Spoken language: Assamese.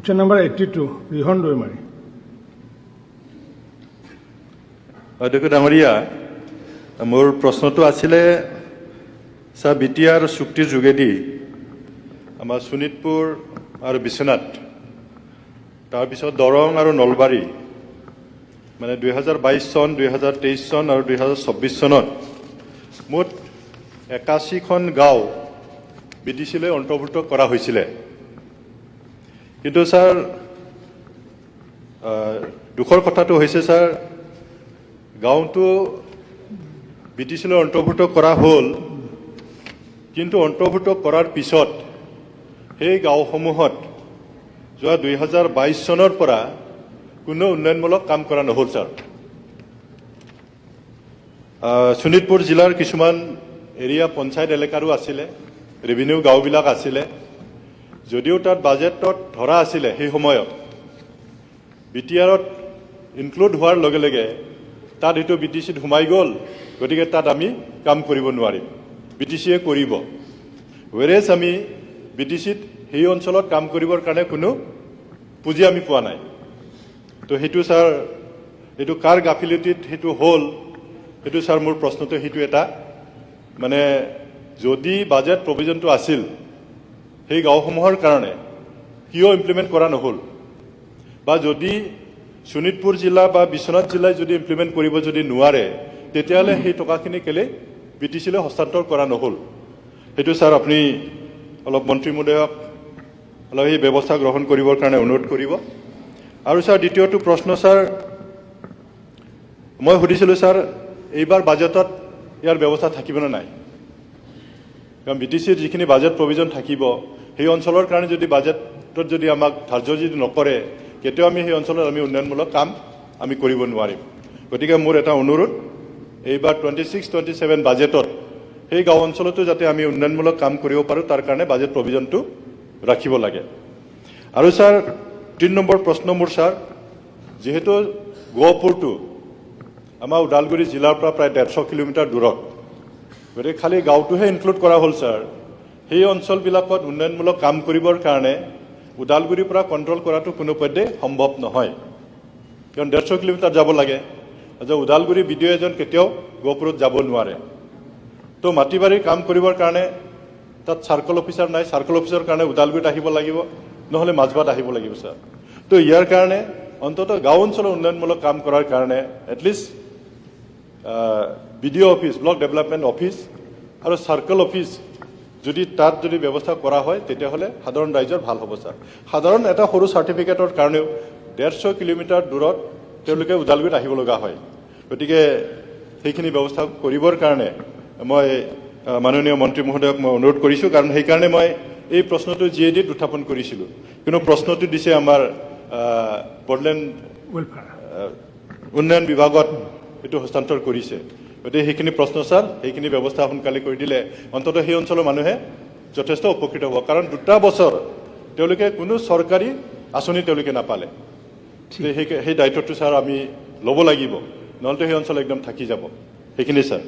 Question number 82, Rihon Doimari. অধ্যক্ষ ডাঙৰীয়া মোৰ প্ৰশ্নটো আছিলে স্যাৰ বিটিআৰ চুক্তিৰ যোগেদি আমাৰ শোণিতপুৰ আৰু বিশ্বনাথ তাৰপিছত দৰং আৰু নলবাৰী মানে 2022 চন 2023 চন আৰু 2024 চনত মুঠ 81খন গাঁও বিটিচিলৈ অন্তৰ্ভুক্ত কৰা হৈছিলে কিন্তু স্যাৰ দুখৰ কথাটো হৈছে স্যাৰ গাঁওটো বিটিচিলৈ অন্তৰ্ভুক্ত কৰা হ'ল কিন্তু অন্তৰ্ভুক্ত কৰাৰ পিছত সেই গাঁওসমূহত যোৱা 2022 চনৰ পৰা কোনো উন্নয়নমূলক কাম কৰা নহ'ল স্যাৰ শোণিতপুৰ জিলাৰ কিছুমান এৰিয়া পঞ্চায়ত এলেকাৰো আছিলে ৰেভিনিউ গাঁওবিলাক আছিলে যদিও তাত বাজেটত ধৰা আছিলে সেই সময়ত বিটিআৰত ইনক্লুড হোৱাৰ লগে লগে তাত এইটো বিটিচিত সোমাই গ'ল গতিকে তাত আমি কাম কৰিব নোৱাৰিম বিটিচিয়ে কৰিব ৱেৰেজ আমি বিটিচিত সেই অঞ্চলত কাম কৰিবৰ কাৰণে কোনো পুঁজি আমি পোৱা নাই তো সেইটো স্যাৰ এইটো কাৰ গাফিলতিত সেইটো হ'ল সেইটো স্যাৰ মোৰ প্ৰশ্নটো সেইটো এটা মানে যদি বাজেট প্ৰভিজনটো আছিল সেই গাঁওসমূহৰ কাৰণে কিয় ইমপ্লিমেণ্ট কৰা নহ'ল বা যদি শোণিতপুৰ জিলা বা বিশ্বনাথ জিলাই যদি ইমপ্লিমেণ্ট কৰিব যদি নোৱাৰে তেতিয়াহ'লে সেই টকাখিনি কেলে বিটিচিলৈ হস্তান্তৰ কৰা নহ'ল সেইটো স্যাৰ আপুনি অলপ মন্ত্ৰী মহোদয়ক অলপ এই ব্যৱস্থা গ্ৰহণ কৰিবৰ কাৰণে অনুৰোধ কৰিব আৰু স্যাৰ দ্বিতীয়টো প্ৰশ্ন স্যাৰ মই সুধিছিলোঁ স্যাৰ এইবাৰ বাজেটত ইয়াৰ ব্যৱস্থা থাকিবনে নাই কাৰণ বিটিচিৰ যিখিনি বাজেট প্ৰভিজন থাকিব সেই অঞ্চলৰ কাৰণে যদি বাজেটত যদি আমাক ধাৰ্য যদি নকৰে কেতিয়াও আমি সেই অঞ্চলত আমি উন্নয়নমূলক কাম আমি কৰিব নোৱাৰিম গতিকে মোৰ এটা অনুৰোধ এইবাৰ 26-27 বাজেটত সেই গাঁও অঞ্চলতো যাতে আমি উন্নয়নমূলক কাম কৰিব পাৰোঁ তাৰ কাৰণে বাজেট প্ৰভিজনটো ৰাখিব লাগে আৰু স্যাৰ 3 নম্বৰ প্ৰশ্ন মোৰ স্যাৰ যেহেতু গহপুৰটো আমাৰ ওদালগুৰি জিলাৰ পৰা প্ৰায় 150 কিলোমিটাৰ দূৰত গতিকে খালি গাঁওটোহে ইনক্লুড কৰা হ'ল স্যাৰ সেই অঞ্চলবিলাকত উন্নয়নমূলক কাম কৰিবৰ কাৰণে ওদালগুৰিৰ পৰা কণ্ট্ৰল কৰাটো কোনোপধ্যে সম্ভৱ নহয় কাৰণ 150 কিলোমিটাৰ যাব লাগে যে ওদালগুৰি বিডিঅ এজন কেতিয়াও গহপুৰত যাব নোৱাৰে তো মাটিবাৰীৰ কাম কৰিবৰ কাৰণে তাত চাৰ্কল অফিচাৰ নাই চাৰ্কল অফিচাৰৰ কাৰণে ওদালগুৰিত আহিব লাগিব নহ'লে মাজবাট আহিব লাগিব স্যাৰ তো ইয়াৰ কাৰণে অন্ততঃ গাঁও অঞ্চলৰ উন্নয়নমূলক কাম কৰাৰ কাৰণে at least BDO office block development office আৰু চাৰ্কল অফিচ যদি তাত যদি ব্যৱস্থা কৰা হয় তেতিয়াহ'লে সাধাৰণ ৰাইজৰ ভাল হ'ব স্যাৰ সাধাৰণ এটা সৰু চাৰ্টিফিকেটৰ কাৰণেও 150 কিলোমিটাৰ দূৰত তেওঁলোকে ওদালগুৰিত আহিব লগা হয় গতিকে সেইখিনি ব্যৱস্থা কৰিবৰ কাৰণে মই মাননীয় মন্ত্ৰী মহোদয়ক মই অনুৰোধ কৰিছোঁ কাৰণ সেইকাৰণে মই এই প্ৰশ্নটো জিএডিত উত্থাপন কৰিছিলোঁ কিন্তু প্ৰশ্নটো দিছে আমাৰ বড়োলেণ্ড উন্নয়ন বিভাগত এইটো হস্তান্তৰ কৰিছে গতিকে সেইখিনি প্ৰশ্ন স্যাৰ সেইখিনি ব্যৱস্থা সোনকালে কৰি দিলে অন্ততঃ সেই অঞ্চলৰ মানুহে যথেষ্ট উপকৃত হ'ব কাৰণ 2 বছৰ তেওঁলোকে কোনো চৰকাৰী আঁচনি তেওঁলোকে নাপালে সেই দায়িত্বটো স্যাৰ আমি ল'ব লাগিব নহ'লেতো সেই অঞ্চল একদম থাকি যাব সেইখিনি স্যাৰ